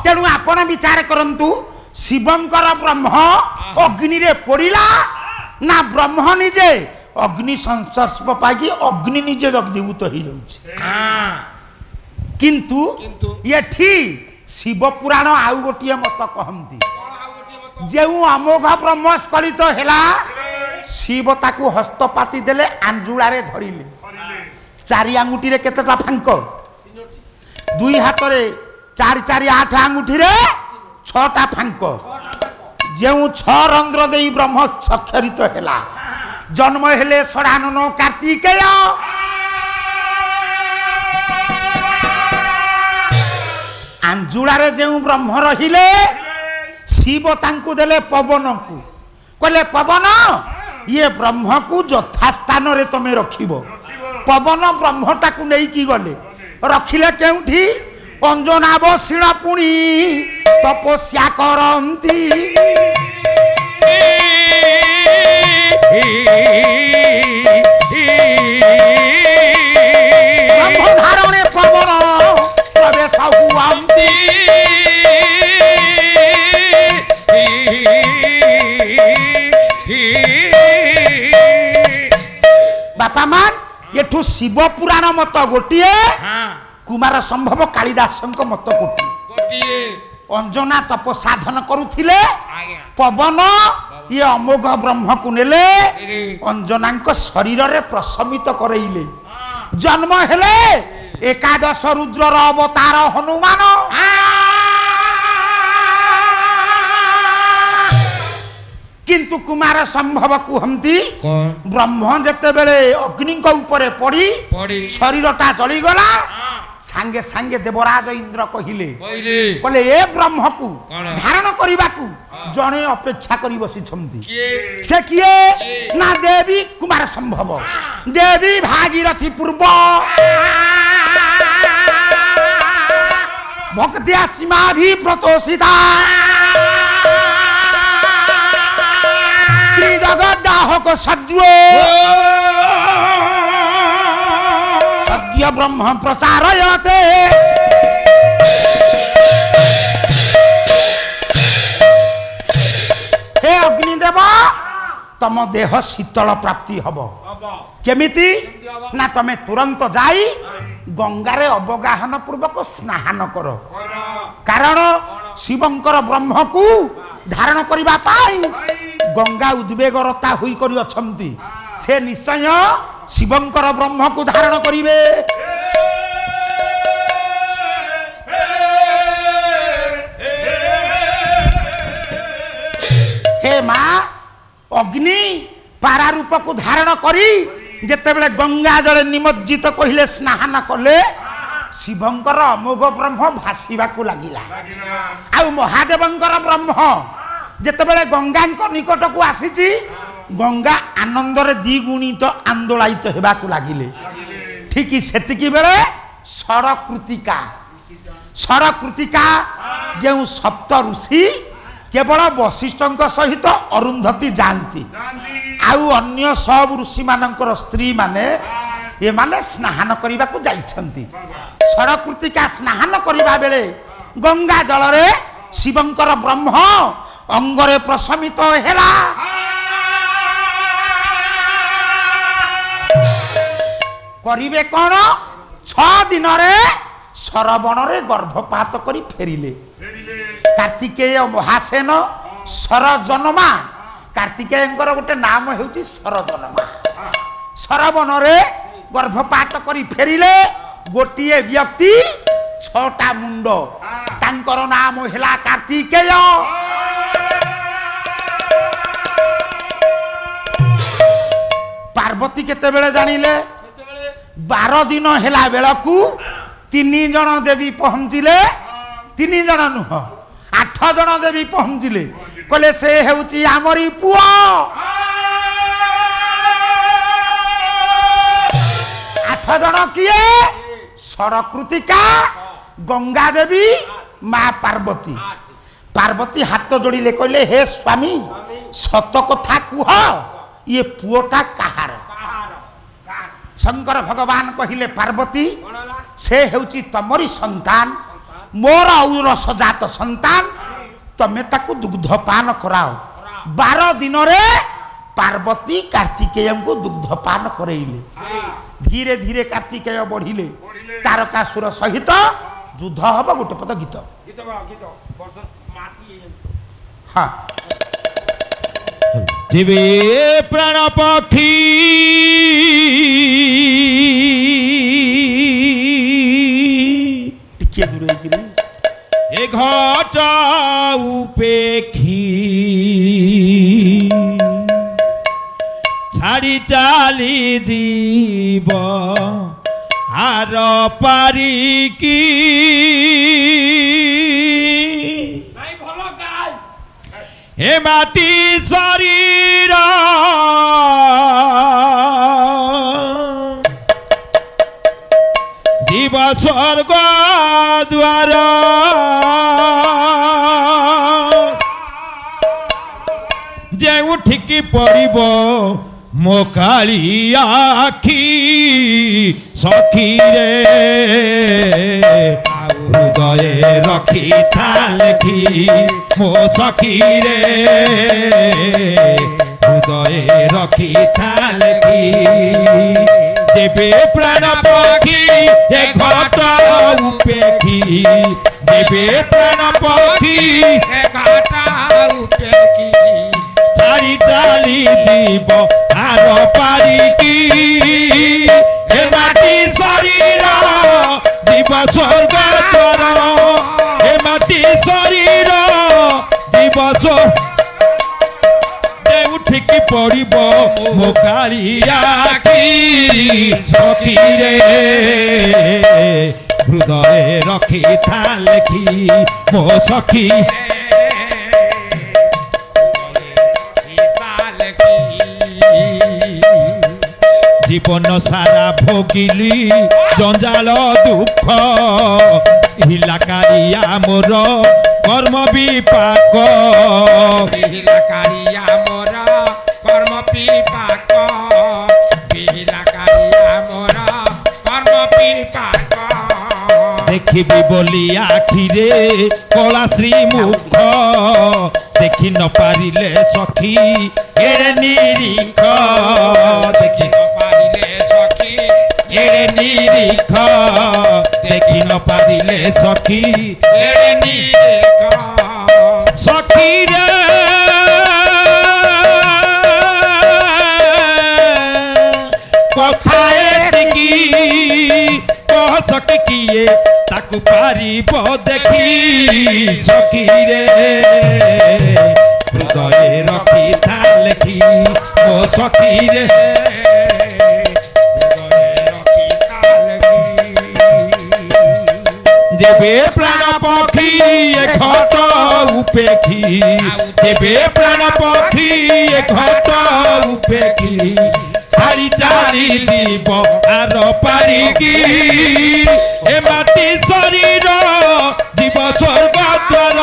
तेणु आपण विचार करंतु शिवंकर ब्रह्म अग्नि रे पोड़िला ना ब्रह्म निजे अग्नि संस्पर्श पाई अग्नि निजे दग्धीभूत हो जाउछि किंतु ये शिव पुराण आउ गोटे मत कहती जो अमोघ ब्रह्म स्खलित है शिव ताकू हस्तपाती देले आंजुलारे धरिले चारि आंगुठी रे केतेटा फांक दुई हाथ रे 4 4 8 आंगुठी रे 6टा फांक जो 6 रंध्र देई ब्रह्म सक्षरित हैला जन्म हेले षडानन कार्तिकेय आंजुलारे जो ब्रह्म रहिले शिव तांकु देले पवन को कहले पवन ये ब्रह्म को यथास्थान रे तमे रखिबो पवन ब्रह्मटा को नहीं की गले रखिले केउठी अंजना बसिण पुणी तपस्या करंती ब्रह्म धारणे पवन प्रवेश हुआंती बापा मान एठू शिव पुराण मत गोटे कुमार संभव कालिदास मत गोटे अंजना तप साधन करुथिले पवन ये अमोघ ब्रह्म को नेले अंजना शरीर रे प्रशमित करैले जन्म हेले एकादश रुद्रर अवतार हनुमान किंतु कुमार संभव कहती ब्रह्म जेते बेले अग्नि ऊपर पड़ी शरीरटा जली गला सांगे सांगे देवराज इंद्र कहले ए ब्रह्म को धारण करने को जड़े अपेक्षा करी बसी से किए ना देवी कुमार संभव देवी भागीरथी पूर्व भक्तिया सीमा भी प्रतोषिता जगदाहक सद्यो सद्य ब्रह्म प्रचारयते हे अग्निदेव तम देह शीतल प्राप्ति हब केमिति ना तमे तुरंत जाई गंगारे अवगाहन पूर्वक स्नान कर कारण शिवंकर ब्रह्म को धारण करिबा पाई गंगा उद्वेगरता हुई करी अछंती से निश्चय शिवंकर ब्रह्म को धारण करिवे हे मां अग्नि पारा रूप को धारण करी जेते बेले गंगा जल निमज्जित कहिले स्नान कले शिवंकर अमोघ ब्रह्म भासीबा को लागिला आ महादेवंकर ब्रह्म जेते बेले गंगा निकट को आसीची गंगा आनंद रे द्विगुणित आंदोलित हेबा को लागिले ठीक सेतिकी बेले षडकृतिका जो सप्त ऋषि केवल वशिष्ठ सहित अरुंधति जानती आउ अन्य सब ऋषि मानकर स्त्री माने ये माने स्नान करने को जाइछंती षडकृतिका स्नान करने बेले गंगा जल रे शिवंकर ब्रह्म अंगरे प्रशमित हेला करिवे कौन 6 दिन रे सरवण रे गर्भपात करी फेरिले कार्तिकेय महासेन सरजनमा कार्तिकेयंकर गोटे नाम हेउची सरजनमा सरवण रे गर्भपात करी फेरिले गोटिए व्यक्ति 6टा मुंड तांकर नाम हेला कार्तिकेय पार्वती केते बेले जानिले 12 दिन हेला बेलकू 3 जन देवी पहुंचिले 3 जन नुह 8 जन देवी पहुंचिले कहले से हेउची आमरी पुआ 8 जन किए षडकृतिका गंगा देवी मां पार्वती पार्वती हाथ जोड़िले कहले हे स्वामी सत कथा कुह ये पुओटा कहार शंकर भगवान कहिले पार्वती से हेउची तमरी संतान मोर औरसजात संतान तमे ताकू दुग्धपान कराओ 12 दिन रे पार्वती कार्तिकेय को दुग्धपान करैले धीरे धीरे कार्तिकेय बढ़िले तारकासुर सहित युद्ध हब गोटे पद गीत हाँ जीवे प्राण पक्षी टिके दूर होइकिरी ए घट उपेक्षी छाड़ी चाली जीव हार पारिकी हे माटी शरीर जीव स्वर्ग द्वार जेउठिकी पड़िब मो काली आखी सखी रे हृदय रखी था लेखी मो सखी रे हृदय रखी था लेखी देवे प्राण पक्षी जे घट उपेक्षी देवे प्राण पक्षी घट उपेक्षी छाड़ी चाली जीव आर पारिकी हे माटी शरीर जीव स्वर्ग द्वार हे माटी शरीर जीव स्वर्ग उठिकी पड़िब मो काली आखी सखी रे हृदय रखी था लेखी मो सखी जीवन सारा भोगिली जंजाल दुख हिलाकारिया मोर कर्म विपाक हिलाकारिया मोर कर्म विपाक हिलाकारिया मोर कर्म विपाक देखिबी बोली आखिरे कला श्री मुख देखि न पारिले सखी एरे निरीख देखि न पारिले सखी एरे निरीख देखि न पारिले सखी एरे निरीख सखी रे कथा एतिकी कह सके किए ताकू पारिब देखी सखी रे हृदय रखी था लेखी ओ सखी रे देवे प्राण पक्षी घट उपेक्षी देवे प्राण पक्षी घट उपेक्षी छाड़ी चाली जीव आर पारिकी ए माटी शरीर जीव स्वर्ग द्वार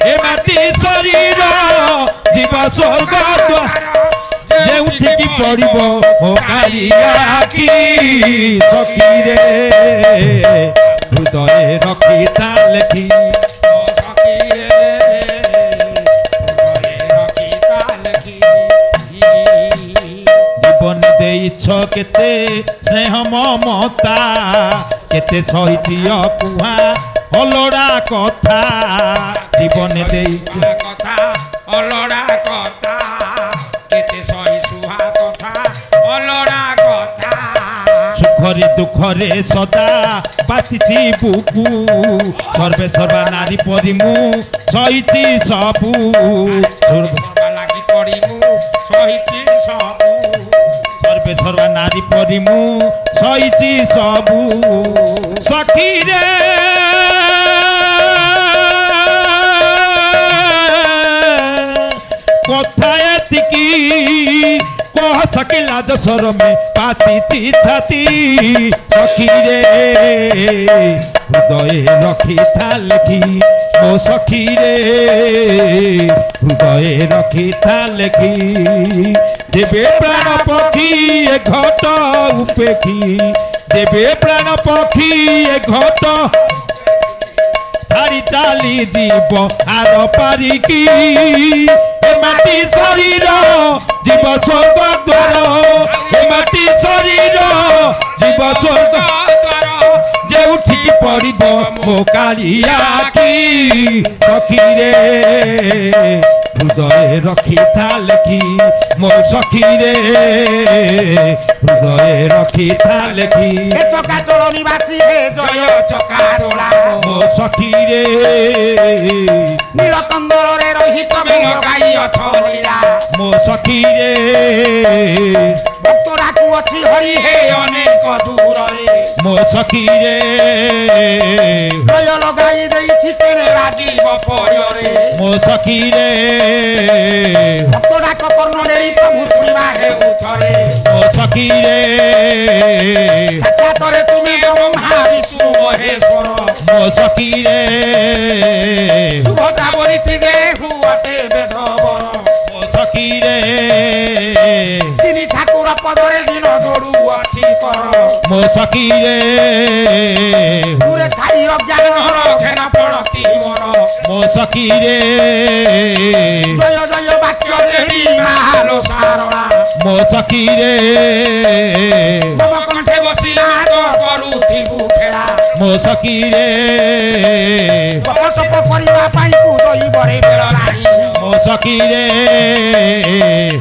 ए माटी शरीर जीव स्वर्ग द्वार जे उठिकी पड़िब मो काली आखी सखी रे हृदय रखी था लेखी जीवन देइछ केते स्नेह ममता केते सहित कुहा अलड़ा कथा जीवन देइछ कथा अलड़ा कथा केते सही सुहा कथा अलड़ा कथा सुखरे दुखरे सदा बातिथि बुकु सर्वे सर्वा नारी परिमु सहिति सबु लागि परिमु सहिति सबु सर्वे सर्वा नारी परिमु सहिति सबु सखी रे कथा एतिकी कह सके लाज सर में पाती छाती सखी रे हृदय रखी था लेखी ओ सखी रे हृदय रखी था लेखी देवे प्राण पक्षी घट उपेक्षी देवे प्राण पक्षी घट ছাড়ি চালি জীব আর পারিকি এ মাটি শরীর জীব স্বর্গ দ্বার এ মাটি শরীর জীব স্বর্গ যেউঠিকি পড়িব ମୋ କାଳିଆ ଆଖି ସଖୀରେ ହୃଦୟ ରଖିଥା ଲେଖି ମୋ ସଖୀରେ ହୃଦୟ ରଖିଥା ଲେଖି हे चकाचोळ निवासी हे जय चकाचोळा ମୋ ସଖୀରେ नीलकंदरे रही तमे गाई अछ लीला ମୋ ସଖୀରେ भक्तराकु अछि हरि हे अनेक दूररे ମୋ सखीरे जय लगाई देछि तेरे राजीव पयरे ମୋ सखीरे भक्तराक कर्णनेरी प्रभु सुनिबा हे उथरे ମୋ सखीरे साक्षातरे तुमे ब्रह्मा विष्णु महेश्वर ମୋ सखीरे सुभद्रा बरिति देहु अते बेदवर ମୋ सखीरे तिनी ठाकुर पदरे दिन जोडु अछि कर ମୋ सखीरे पुरे थाई अज्ञान हर घेन पड़ती मोर ମୋ सखीरे जय जय वाक्य देवी महालो सारणा ମୋ सखीरे मम कंठे बसिला तो करूथिबु खेला ମୋ सखीरे तप परिवा पाई कु दई बरे बेल नाही ମୋ सखीरे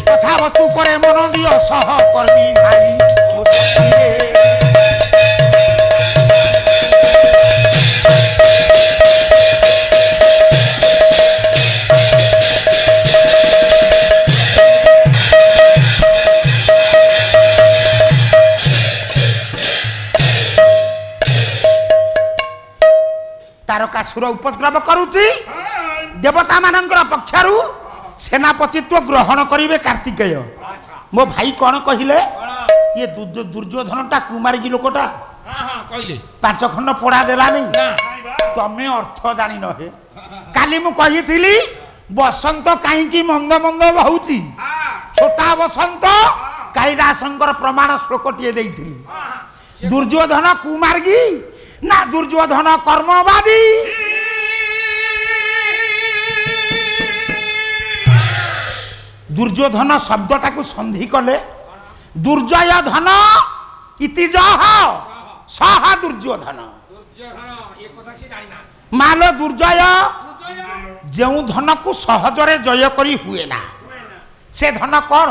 कथा वस्तु करे मन दियो सहकर्मी भाई तारकासुर उपद्रव करुची देवता मानकर पक्षरु सेनापतित्व ग्रहण करिवे कार्तिकेय मो भाई कौन कहिले ये दुर्योधन टा कुमारी लोकटा कहले 5 खंड पोड़ा देला नहीं ना तमे अर्थ जानि न हे काली मु कहिथिली बसंत काईकी मंद मंद बहुची छोटा बसंत कालिदासंकर प्रमाण श्लोकटिए देइथिली दुर्योधन कुमार्गी ना दुर्योधन कर्मवादी दुर्योधन शब्दटा को संधि कले दुर्जय धन इति जह सह दुर्योधन मालो दुर्जय जो धन को सहजरे जय करी हुए ना से धन कौन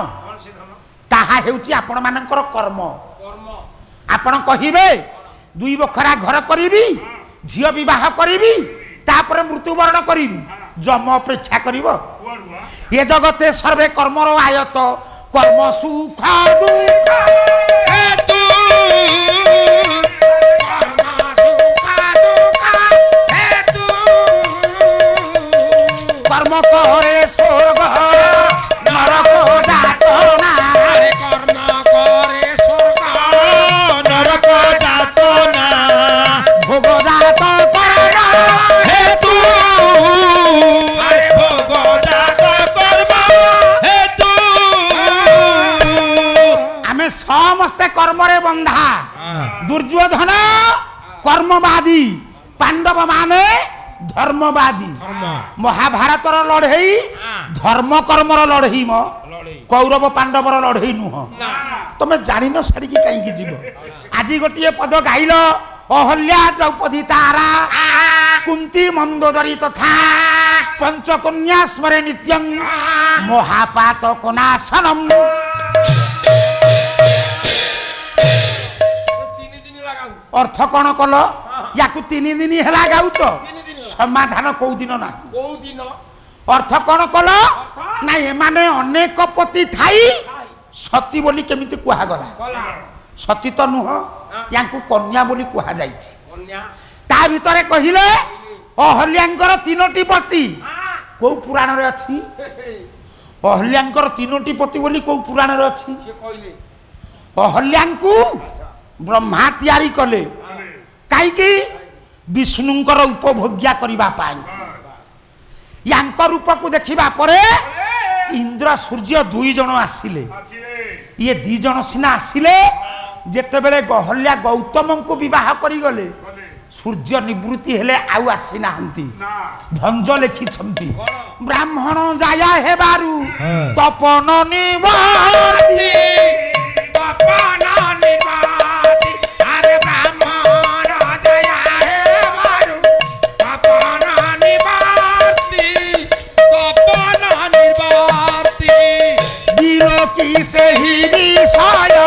ताहा हेउची आपण मानकर कर्म आपण कहिबे 2 बखरा घर करी झियो विवाह करी तापर मृत्युवरण करी जम अपेक्षा करिव ये जगते सर्वे कर्मर आयत कर्म सुख दुख हेतु कर्म करे स्वर्ग नरक जातना कर्म करे स्वर्ग नरक जातना भोग जात कर्म हेतु अरे भोग जात कर्म हेतु आमे समस्ते कर्मरे बंधा दुर्योधन कर्मवादी पांडव माने धर्मवादी महाभारतर लड़ई धर्म कर्मर लड़ई म कौरव पांडवर लड़ई नुह तुम जान साड़ी कहीं जीव आज गोटे पद गाइल अहल्या द्रौपदी तारा कुंती मंदोदरी तथा पंचकन्या स्मरे नित्यं महापात कोनाशनम अर्थ कौन कल या 3 दिन है गाउच समाधान कौ दिन ना अर्थ कौन कल ना एमाने अनेक पति थाई सती बोली केमिति कुहा गला सती तो नुह या कन्या बोली कुहा जाइछि ता भितरे कहिले अहल्यांकर 3टी पति को पुराण रे अछि अहल्यांकर 3टी पति बोली को पुराण रे अछि अहल्यांकु ब्रह्मा तैयारी कले काईकी विष्णुंकर उपभोग्या करिबा पाई यांकर रूप को देखिबा परे इंद्र सूर्य 2 जण आसिले ये 2 जण सिना आसिले जेते बेले गहल्या गौतम को विवाह करी गले ସୂର୍ଯ୍ୟ ନିବୃତ୍ତି ହେଲେ ଆଉ ଆସିନାହାନ୍ତି ଭଞ୍ଜ ଲେଖିଛନ୍ତି ବ୍ରାହ୍ମଣ ଜାୟା ହେବାରୁ ତପନ ନିବାତି ତପନ ନିବାତି ଆରେ ବ୍ରାହ୍ମଣ ଜୟା ହେବାରୁ ତପନ ନିବାତି ବିରୋକି ସେହି ବିଷୟ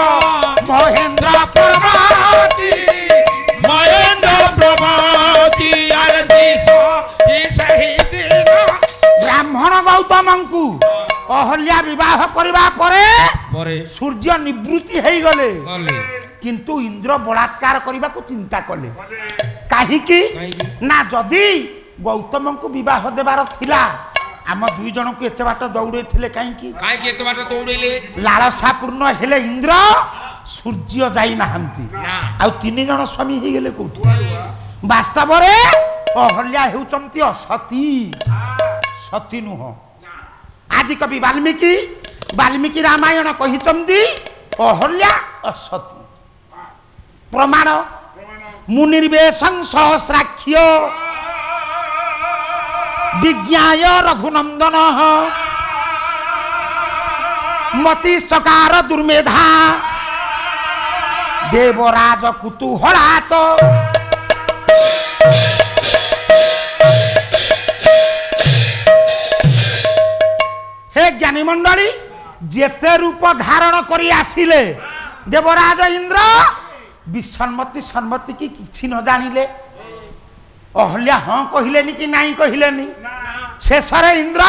ମହେନ୍ଦ୍ର ପ୍ରଭାତି ବ୍ରାହ୍ମଣ ଗୌତମଙ୍କୁ ଅହଲ୍ୟା ବିବାହ କରିବା ପରେ ସୂର୍ଯ୍ୟ ନିବୃତ୍ତି ହେଇଗଲେ କିନ୍ତୁ ଇନ୍ଦ୍ର ବଳାତ୍କାର କରିବାକୁ ଚିନ୍ତା କଲେ କାହିଁକି ନା ଯଦି ଗୌତମଙ୍କୁ ବିବାହ ଦେବାର ଥିଲା ଆମ ଦୁଇ ଜଣଙ୍କୁ ଏତେ ବାଟ ଦୌଡେଇଥିଲେ କାହିଁକି ଏତେ ବାଟ ଦୌଡେଇଲେ ଲାଳସାପୂର୍ଣ୍ଣ ହେଲେ ଇନ୍ଦ୍ର ସୂର୍ଯ୍ୟ ଯାଇନାହାନ୍ତି ଆଉ ତିନି ଜଣ ସ୍ୱାମୀ ହେଇଗଲେ କୋଉଠି ବାସ୍ତବରେ ଅହଲ୍ୟା ହେଉଛନ୍ତି ଅସତୀ ସତୀ ନୁହଁ ଆଦି କବି ବାଲ୍ମୀକି ରାମାୟଣ କହିଛନ୍ତି ଅହଲ୍ୟା ଅସତୀ ପ୍ରମାଣ ମୁନିର୍ବେଶଂ ସହସ୍ରାକ୍ଷ ବିଜ୍ଞାୟ ରଘୁନନ୍ଦନ ମତିଶକାର ଦୁର୍ମେଧା ଦେବରାଜ କୁତୁହଳାତ हे ज्ञानी मंडली जेते रूप धारण करी आसिले देवराज इंद्र विसन्मति सन्मति की किछि न जानिले अहल्या हाँ कहिलेनी कि नहीं कहिलेनी शेषरे इंद्र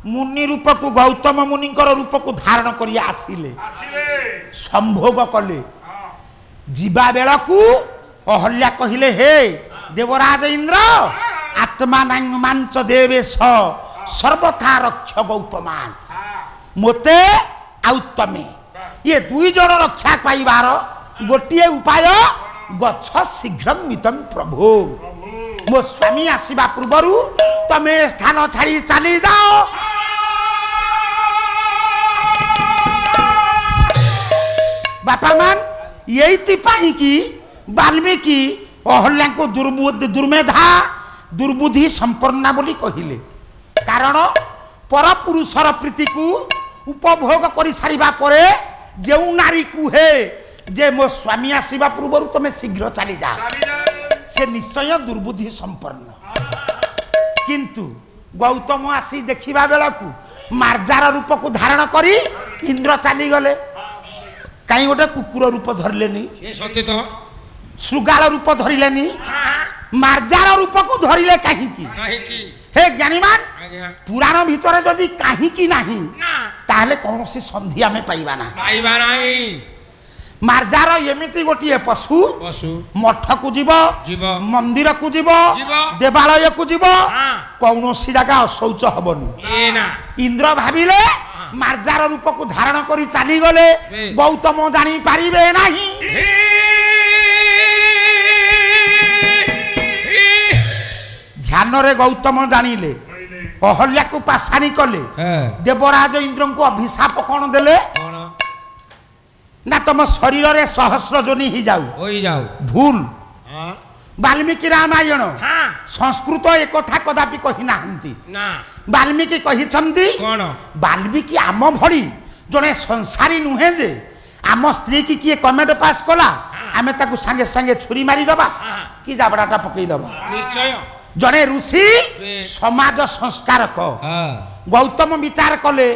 मुनि रूप को गौतम मुनिकर रूप को धारण करी आसिले संभोग कले जीवा बेला को अहल्या कहिले हे देवराज इंद्र आत्मा मांच देवेश सर्वथा रक्ष गौतमान मोते आउ तमे ये दुई जन रक्षा पाइबार गोटे उपाय गच्छ शीघ्र मितं प्रभु मो स्वामी आसीबा पूर्वरु तमे स्थान छाड़ी चली जाओ बापा मान यही पाई कि वाल्मीकि अहल्या को दुर्मेधा दुर्बुद्धि संपन्ना बोली कहिले कारण पर पुरुषर प्रीति को उपभोग कर सारिबा परे जेउ नारी कुहे जे मो स्वामी आसीबा पूर्व तुम शीघ्र चली जाओ से निश्चय दुर्बुद्धि संपन्न किंतु गौतम आसी देखिबा बेला को मार्जार रूप को धारण करी इंद्र चली गले कहीं गोटे कुकुर रूप धरलेनी श्रृगाल रूप धरलेनी मार्जार रूप को धरिले कहीं हे ज्ञानीमान पुराण भीतर जदि कहीं नहीं ताहले कौन सी संधि आमे पाइबा ना मार्जार एमिति गोटे पशु मठ को जीव मंदिर को जीव देवालय को जीव कौन सी जगह अशौच हबनी इंद्र भाविले मार्जार रूप को धारण करी चली गले गौतम जानी पारिबे नहीं ध्यान रे गौतम जानिले अहल्या को पासानी कले देवराज इंद्र को अभिशाप कौन देले ना तुम शरीर रे सहस्र जोनी ही जाऊ भूल वाल्मीकि रामायण संस्कृत एक कथा कदापि कहि नाहंती वाल्मीकि कहिछंती वाल्मीकि आम भली जने संसारी नुहे जे आम स्त्री की किए कमेंट पास कला आमे ताकू संगे संगे छुरी मारी दबा कि जाबड़ाटा पकई दबा निश्चय जने ऋषि समाज संस्कारक गौतम विचार कले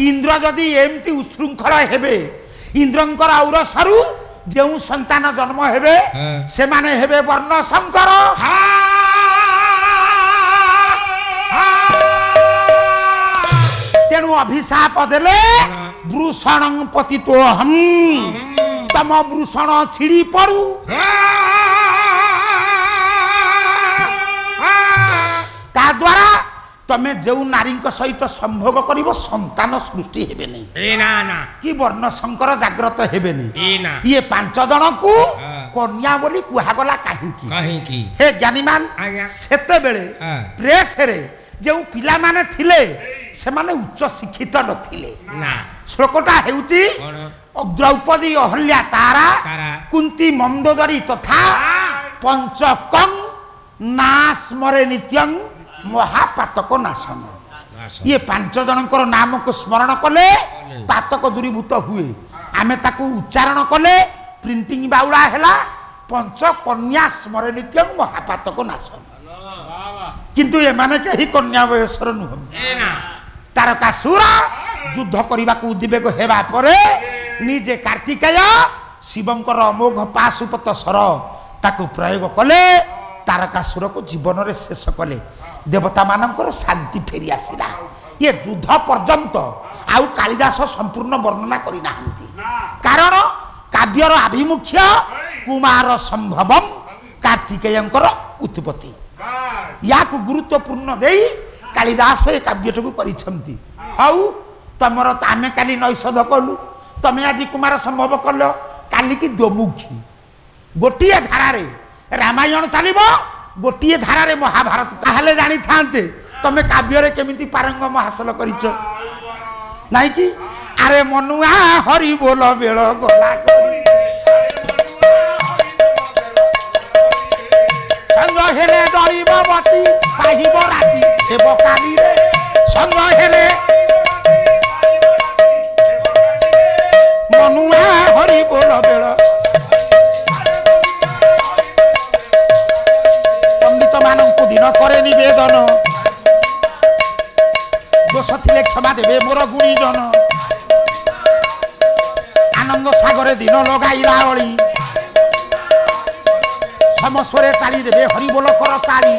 इंद्र जदि एमती उशृंखल हेबे इंद्रंकर औरसरु जेउ संतान जन्म हेबे से माने हेबे वर्ण शंकर तेणु अभिशाप देले वृषणं पतितोहम तम वृषण छिड़ी पड़ू ता द्वारा तमे जो नारी सहित संभोग करिवो संतान सृष्टि हेबे नहीं कि वर्ण शंकर जाग्रत हेबे नहीं ये पांच जन को कन्या बोली कुहागला काहींकी हे ज्ञानीमान सेते बेले प्रेस रे जो पिला माने थिले से माने उच्च शिक्षित नथिले श्लोकटा हेउची द्रौपदी अहल्या तारा कुंती मंदोदरी तथा पंचकं नास्मरे नित्यं महापातक नाशन ये 5 जनकर नाम को स्मरण कले पातक दूरीभूत हुए आमे ताकू उच्चारण कले प्रिंटिंग बाउला हैला पंचकन्या स्मरे नित्यं महापातक नाशन किंतु ये माने के ही कन्या वयसर नुह तारकासुर युद्ध करने को उद्वेग हेबा परे निजे कार्तिकेय शिवंकर अमोघ पाशुपत सर ताकू प्रयोग कले तारकासुर को जीवन रे शेष कले देवता मानकर शांति फेरी आसिला ये युद्ध पर्यंत आउ कालिदास संपूर्ण वर्णना करि नाहंती कारण काव्यर आभिमुख्य कुमार संभवम कार्तिकेयंकर उत्पत्ति या को गुरुत्वपूर्ण देई कालिदास ए काव्यटकू करिसंती आउ तमर आमे काली नैषध कलु तमे आज कुमार संभव कल काली की दोमुखी गोटिए धारा रे रामायण चलिबो गोटिए धारा रे महाभारत ताहले जानी थांते तमे काव्य रे केमिति पारंगम हासिल करिछ नाही कि अरे मनुआ हरि बोल बेळ गोला संग हेले डरिबवती पाहिब राती हेब काली रे संग हेले मनुआ हरि बोल बेळ पंडित मानंकु दिन करे निवेदन दोष थिले क्षमा देवे मोर गुणीजन आनंद सागरे दिन लगाइला ओली समस्वरे ताली देवे हरिबोल कर ताली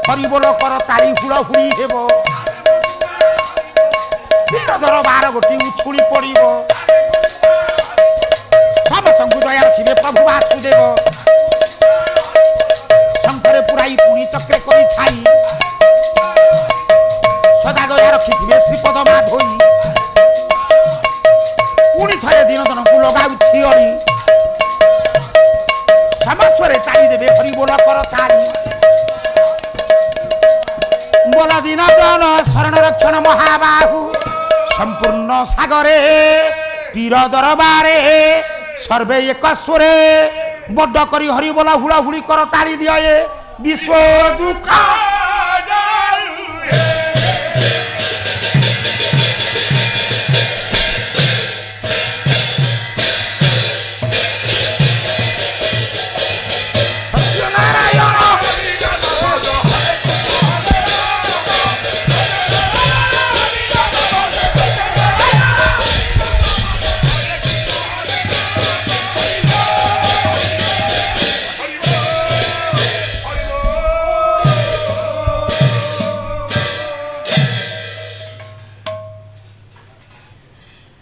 हरिबोल कर ताली हुड़ हुड़ी हेब दरबार गोटी उछुड़ी पड़ब समस्त दया रखिए प्रभु वासुदेव शंकरे पुराई पुणी चक्रे करी छाई सदा दया रखिए श्रीपद माधोई पुणी थे दिन दिन को लगाऊ छिड़ी समस्वरे चाली देवे हरिबोल कर तारी बोल दिन जन शरण रक्षण महाबाहु संपूर्ण सागरे पीर दरबारे सर्वे एक स्वरे बड़ करी हरिबोला हुड़ा हुड़ी कर तारी दिए विश्व दुख